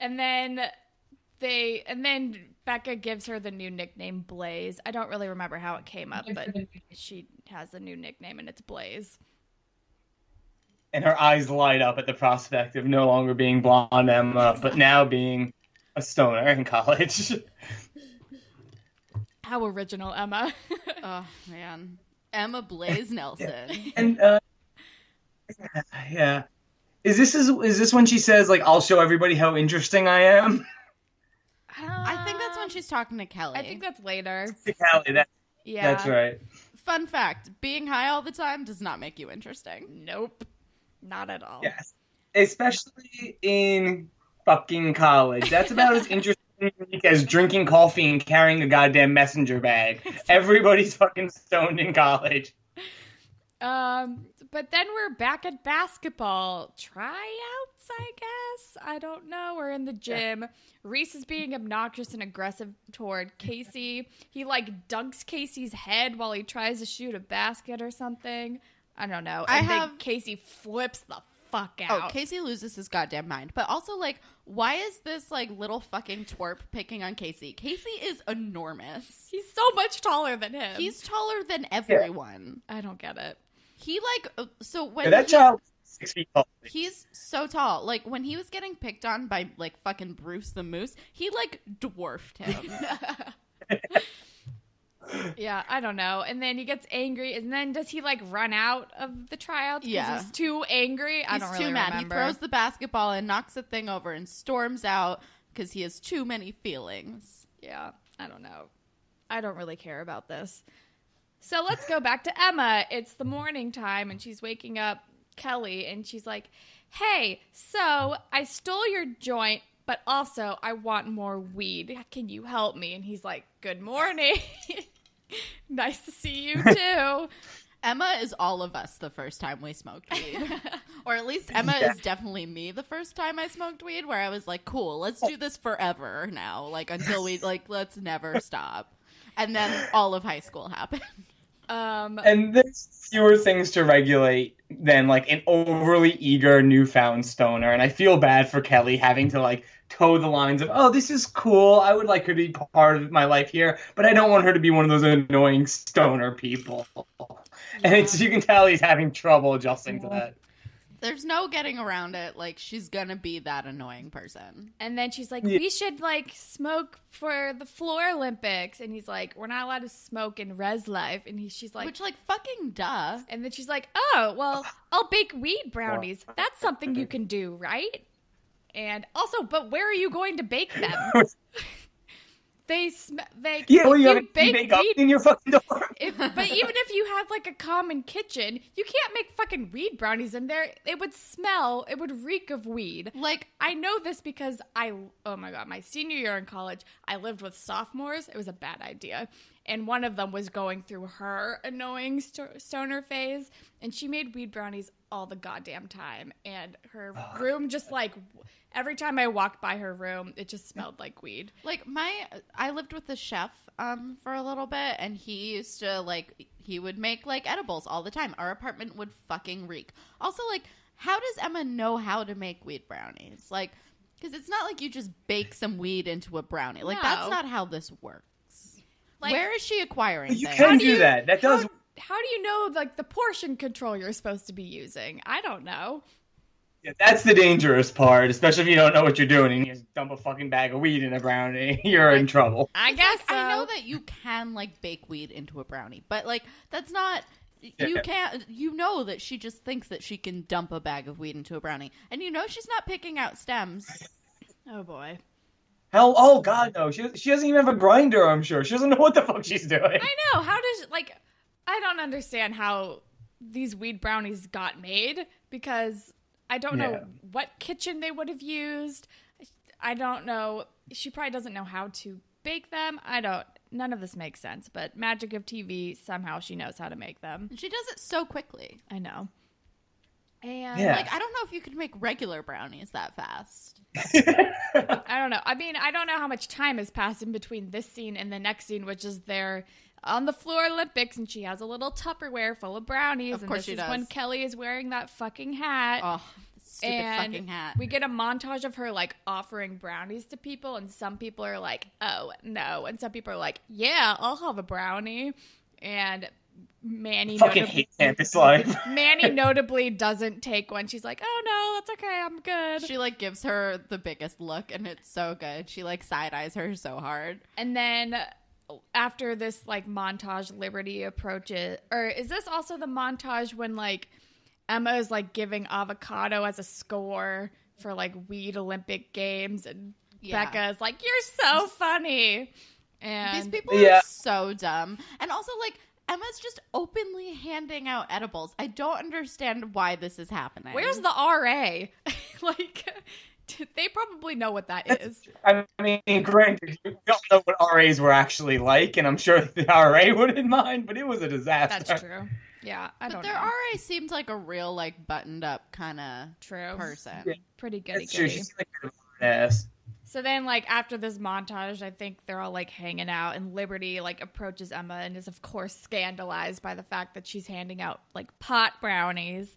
And then Becca gives her the new nickname Blaze. I don't really remember how it came up, but she has a new nickname and it's Blaze. And her eyes light up at the prospect of no longer being blonde Emma, but now being a stoner in college. How original, Emma. Oh, man. Emma Blaze Nelson. And, yeah. Is this when she says, like, I'll show everybody how interesting I am? I think that's when she's talking to Kelly. I think that's later. To Kelly, that's right. Fun fact, being high all the time does not make you interesting. Nope. Not at all. Yes. Especially in fucking college. That's about as interesting as drinking coffee and carrying a goddamn messenger bag. Everybody's fucking stoned in college. But then we're back at basketball tryouts, I guess. I don't know. We're in the gym. Reese is being obnoxious and aggressive toward Casey. He, like, dunks Casey's head while he tries to shoot a basket or something. I don't know. Then Casey flips the fuck out. Oh, Casey loses his goddamn mind. But also, like, why is this, like, little fucking twerp picking on Casey? Casey is enormous. He's so much taller than him. He's taller than everyone. I don't get it. He, like, so when that child is 6 feet tall. He's so tall. Like, when he was getting picked on by, like, fucking Bruce the Moose, he, like, dwarfed him. Yeah, I don't know. And then he gets angry. And then does he, like, run out of the tryouts? Yeah. He's too angry? I don't really too mad. remember. He throws the basketball and knocks the thing over and storms out because he has too many feelings. Yeah, I don't know. I don't really care about this. So let's go back to Emma. It's the morning time, and she's waking up Kelly, and she's like, hey, so I stole your joint, but also I want more weed. Can you help me? And he's like, good morning. Nice to see you, too. Emma is all of us the first time we smoked weed. Or at least Emma is definitely me the first time I smoked weed, where I was like, cool, let's do this forever now. Like, until we, like, let's never stop. And then all of high school happened. And there's fewer things to regulate than, like, an overly eager newfound stoner. And I feel bad for Kelly having to, like, toe the lines of, oh, this is cool. I would like her to be part of my life here, but I don't want her to be one of those annoying stoner people. Yeah. And you can tell he's having trouble adjusting to that. There's no getting around it. Like, she's gonna be that annoying person. And then she's like, we should, like, smoke for the floor Olympics. And he's like, we're not allowed to smoke in res life. And she's like... Which, like, fucking duh. And then she's like, oh, well, I'll bake weed brownies. That's something you can do, right? And also, but where are you going to bake them? you have a bake weed in your fucking door. But even if you have, like, a common kitchen, you can't make fucking weed brownies in there. It would reek of weed. Like, I know this because oh my God, my senior year in college, I lived with sophomores. It was a bad idea. And one of them was going through her annoying stoner phase, and she made weed brownies all the goddamn time. And her room just, like, every time I walked by her room, it just smelled like weed. Like, I lived with a chef for a little bit, and he used to, like, he would make, like, edibles all the time. Our apartment would fucking reek. Also, like, how does Emma know how to make weed brownies? Like, because it's not like you just bake some weed into a brownie. Like, that's not how this works. Like, where is she acquiring you things? can do that. That does... How do you know, like, the portion control you're supposed to be using? I don't know. Yeah, that's the dangerous part, especially if you don't know what you're doing and you just dump a fucking bag of weed in a brownie. You're in trouble. I guess so. I know that you can, like, bake weed into a brownie, but, like, that's not... You can't... You know that she just thinks that she can dump a bag of weed into a brownie. And you know she's not picking out stems. Oh, boy. Hell, oh, God, no. She doesn't even have a grinder, I'm sure. She doesn't know what the fuck she's doing. I know. How does... Like, I don't understand how these weed brownies got made, because... I don't know what kitchen they would have used. I don't know. She probably doesn't know how to bake them. None of this makes sense, but magic of TV, somehow she knows how to make them. And she does it so quickly. I know. And like, I don't know if you could make regular brownies that fast. I don't know. I mean, I don't know how much time has passed in between this scene and the next scene, which is they're on the floor Olympics, and she has a little Tupperware full of brownies. Of course she does. When Kelly is wearing that fucking hat. Oh, stupid fucking hat. We get a montage of her, like, offering brownies to people, and some people are like, oh, no. And some people are like, yeah, I'll have a brownie. And Manny fucking hate campus life. Manny notably doesn't take one. She's like, oh, no, that's okay. I'm good. She, like, gives her the biggest look, and it's so good. She, like, side-eyes her so hard. And then after this, like, montage, Liberty approaches, or is this also the montage when, like, Emma is, like, giving avocado as a score for, like, weed Olympic games, and Becca is like, you're so funny. And these people are so dumb. And also, like, Emma's just openly handing out edibles. I don't understand why this is happening. Where's the RA? Like, they probably know what that is. I mean, granted, we don't know what RAs were actually like, and I'm sure the RA wouldn't mind, but it was a disaster. That's true. Yeah, I don't know. But their RA seemed like a real, like, buttoned-up kind of person. Yeah. Pretty goody-goody. That's true. She's like an ass. So then, like, after this montage, I think they're all, like, hanging out, and Liberty, like, approaches Emma and is, of course, scandalized by the fact that she's handing out, like, pot brownies.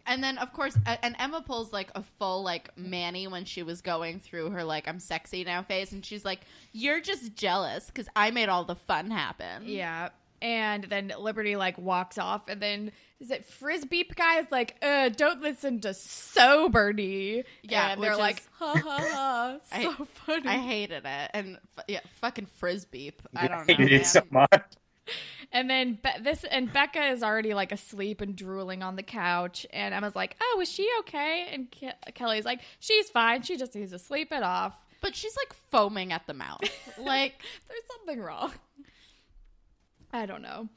And then, of course, and Emma pulls, like, a full, like, Manny when she was going through her, like, I'm sexy now phase, and she's like, you're just jealous because I made all the fun happen. Yeah. And then Liberty, like, walks off, and then, is it Frisbee guy's like, don't listen to Soberty. Yeah, and they're like, ha, ha, ha, so funny. I hated it. And, fucking Frisbee. I don't know. I hated it so much. And then Becca is already, like, asleep and drooling on the couch, and Emma's like, oh, is she okay? And Kelly's like, she's fine. She just needs to sleep it off. But she's, like, foaming at the mouth. Like, there's something wrong. I don't know.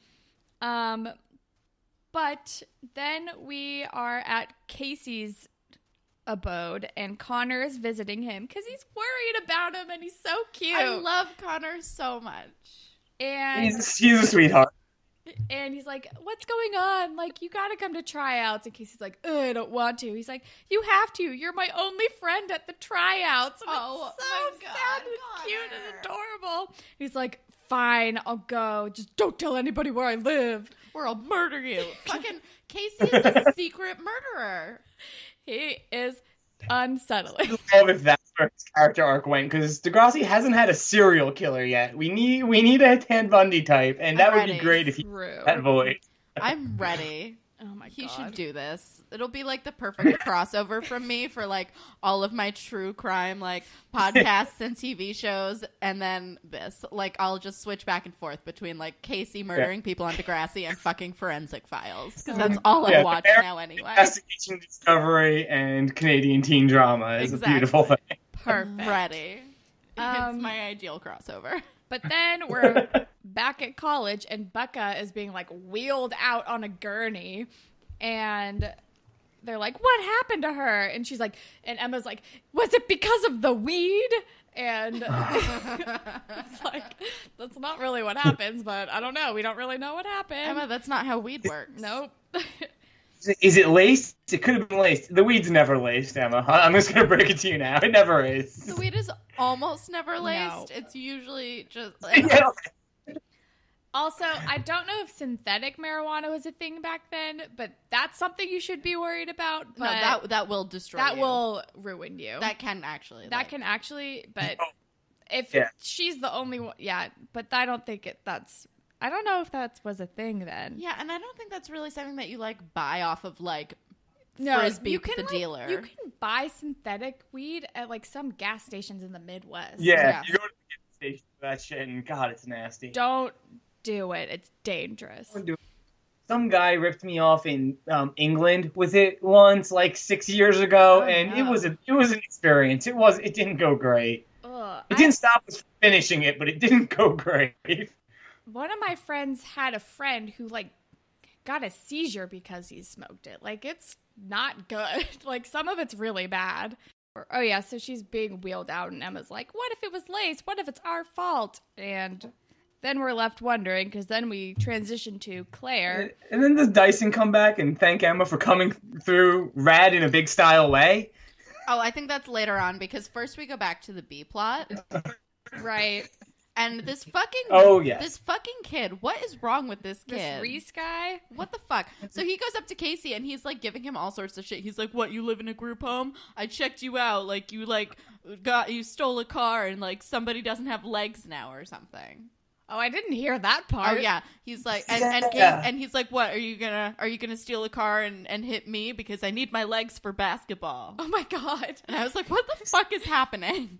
But then we are at Casey's abode, and Connor is visiting him because he's worried about him, and he's so cute. I love Connor so much. And he's a sweetheart. And he's like, what's going on? Like, you gotta come to tryouts. And Casey's like, I don't want to. He's like, you have to. You're my only friend at the tryouts. And it's so sad and cute and adorable. He's like, fine, I'll go. Just don't tell anybody where I live, or I'll murder you. Fucking Casey is a secret murderer. He is unsettling. I love if that's where his character arc went, because Degrassi hasn't had a serial killer yet. We need a Ted Bundy type, and that would be great if he had that voice. I'm ready. Oh my god. He should do this. It'll be like the perfect crossover from me for like all of my true crime like podcasts and TV shows, and then this. Like I'll just switch back and forth between like Casey murdering people on Degrassi and fucking Forensic Files, because that's all I watch now anyway. Investigation, Discovery, and Canadian teen drama is a beautiful thing. Perfect. Ready. It's my ideal crossover. But then we're back at college, and Becca is being, like, wheeled out on a gurney, and they're like, what happened to her? And she's like, and Emma's like, was it because of the weed? And it's like, that's not really what happens, but I don't know. We don't really know what happened. Emma, that's not how weed works. Nope. Is it laced? It could have been laced. The weed's never laced, Emma. I'm just going to break it to you now. It never is. The weed is almost never laced. No. It's usually just... Also, I don't know if synthetic marijuana was a thing back then, but that's something you should be worried about. But no, that will destroy you. That will ruin you. That can actually. But if she's the only one... Yeah, but I don't think that's... I don't know if that was a thing then. Yeah, and I don't think that's really something that you, like, buy off of, like, Frisbee the dealer. You can buy synthetic weed at, like, some gas stations in the Midwest. Yeah. You go to the gas station for that shit, and God, it's nasty. Don't do it. It's dangerous. Some guy ripped me off in England with it once, like 6 years ago, it was an experience. It didn't go great. It didn't stop us from finishing it, but it didn't go great. One of my friends had a friend who, like, got a seizure because he smoked it. Like, it's not good. Like, some of it's really bad. So she's being wheeled out, and Emma's like, what if it was laced? What if it's our fault? And then we're left wondering, because then we transition to Claire. And then does Dyson come back and thank Emma for coming through rad in a big style way? Oh, I think that's later on, because first we go back to the B plot. Right. And this fucking this fucking kid, what is wrong with this kid? This Reese guy? What the fuck? So he goes up to Casey and he's like giving him all sorts of shit. He's like, "What, you live in a group home? I checked you out. Like you stole a car and like somebody doesn't have legs now or something." Oh, I didn't hear that part. Oh yeah. He's like and he's like, "What, are you gonna steal a car and hit me because I need my legs for basketball?" Oh my god. And I was like, "What the fuck is happening?"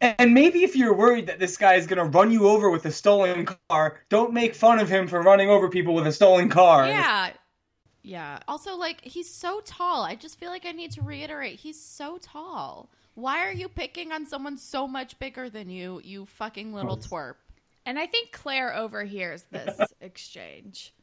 And maybe if you're worried that this guy is going to run you over with a stolen car, don't make fun of him for running over people with a stolen car. Yeah. Yeah. Also, like, he's so tall. I just feel like I need to reiterate, he's so tall. Why are you picking on someone so much bigger than you, you fucking little twerp? And I think Claire overhears this exchange.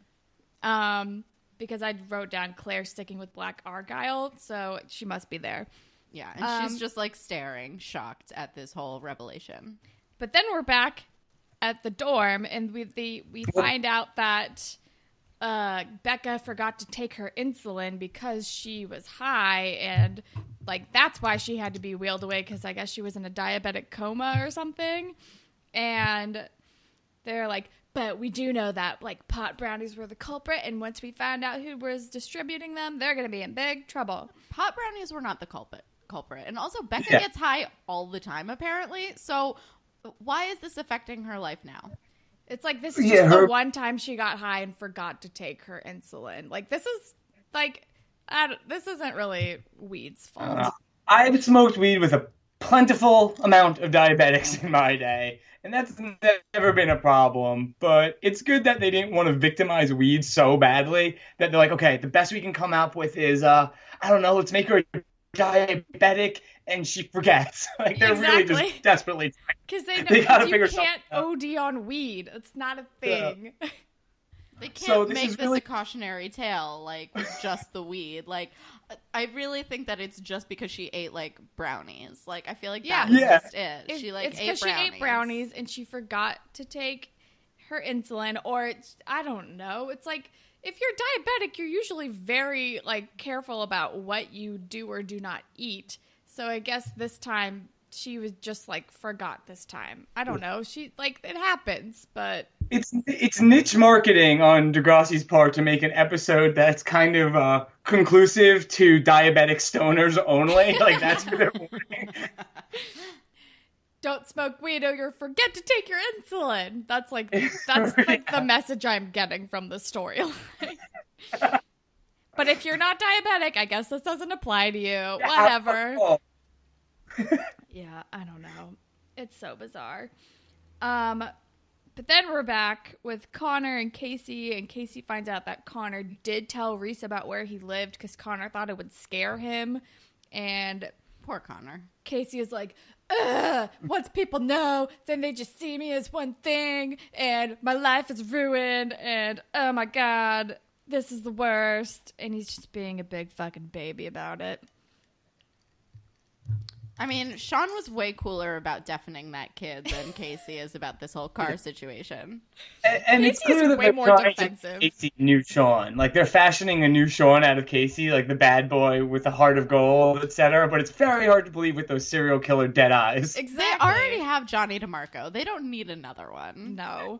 Because I wrote down Claire sticking with Black Argyle, so she must be there. Yeah, and she's just, like, staring, shocked at this whole revelation. But then we're back at the dorm, and we find out that Becca forgot to take her insulin because she was high, and, like, that's why she had to be wheeled away, because I guess she was in a diabetic coma or something. And they're like, but we do know that, like, pot brownies were the culprit, and once we found out who was distributing them, they're going to be in big trouble. Pot brownies were not the culprit. And also, Becca gets high all the time, apparently. So why is this affecting her life now? It's like, this is just the one time she got high and forgot to take her insulin. Like, this is, like, this isn't really weed's fault. I've smoked weed with a plentiful amount of diabetics in my day, and that's never been a problem. But it's good that they didn't want to victimize weed so badly that they're like, okay, the best we can come up with is, I don't know, let's make her diabetic, and she forgets. Like, they're really just desperately trying. Because they know you can't OD on weed. It's not a thing. Yeah. They can't make this a cautionary tale, like, with just the weed. Like, I really think that it's just because she ate, like, brownies. Like, I feel like that was just it. She, like, ate brownies. It's because she ate brownies and she forgot to take her insulin, or I don't know. It's like, if you're diabetic, you're usually very, like, careful about what you do or do not eat. So I guess this time she was just, like, forgot this time. I don't know. She, like, it happens, but it's niche marketing on Degrassi's part to make an episode that's kind of conclusive to diabetic stoners only. Like, that's what they're wanting. Don't smoke weed or you forget to take your insulin. That's like the message I'm getting from the storyline. But if you're not diabetic, I guess this doesn't apply to you. Whatever. Yeah, I don't know. It's so bizarre. But then we're back with Connor and Casey finds out that Connor did tell Reese about where he lived because Connor thought it would scare him. And poor Connor. Casey is like, ugh, once people know, then they just see me as one thing, and my life is ruined, and oh my god, this is the worst. And he's just being a big fucking baby about it. I mean, Sean was way cooler about deafening that kid than Casey is about this whole car situation. And it's clear that way more defensive. Casey knew Sean. Like, they're fashioning a new Sean out of Casey, like the bad boy with the heart of gold, etc. But it's very hard to believe with those serial killer dead eyes. Exactly. They already have Johnny DeMarco. They don't need another one. No.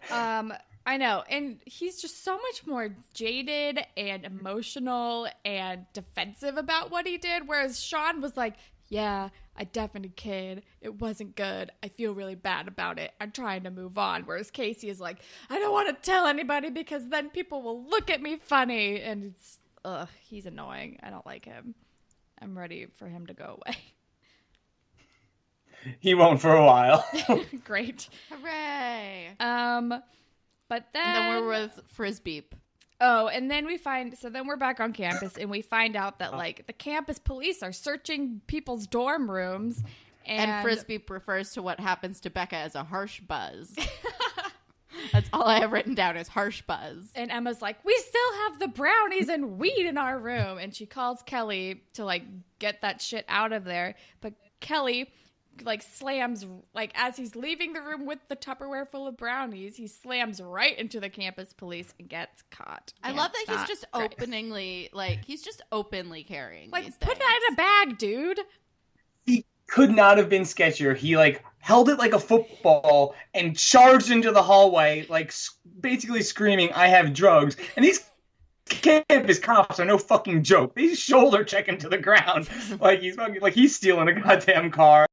I know. And he's just so much more jaded and emotional and defensive about what he did. Whereas Sean was like, yeah, I deafened a kid. It wasn't good. I feel really bad about it. I'm trying to move on. Whereas Casey is like, I don't want to tell anybody because then people will look at me funny. And it's, he's annoying. I don't like him. I'm ready for him to go away. He won't for a while. Great. Hooray. But then... And then we're with Frisbee. Oh, and then then we're back on campus, and we find out that, like, the campus police are searching people's dorm rooms. And Frisbee refers to what happens to Becca as a harsh buzz. That's all I have written down is harsh buzz. And Emma's like, we still have the brownies and weed in our room. And she calls Kelly to, like, get that shit out of there. But Kelly... like slams, like as he's leaving the room with the Tupperware full of brownies, he slams right into the campus police and gets caught. I love that he's just openly carrying like these put things. that in a bag, dude. He could not have been sketchier. He like held it like a football, and charged into the hallway, like basically screaming, "I have drugs!" And these campus cops are no fucking joke. They shoulder check him to the ground like he's stealing a goddamn car.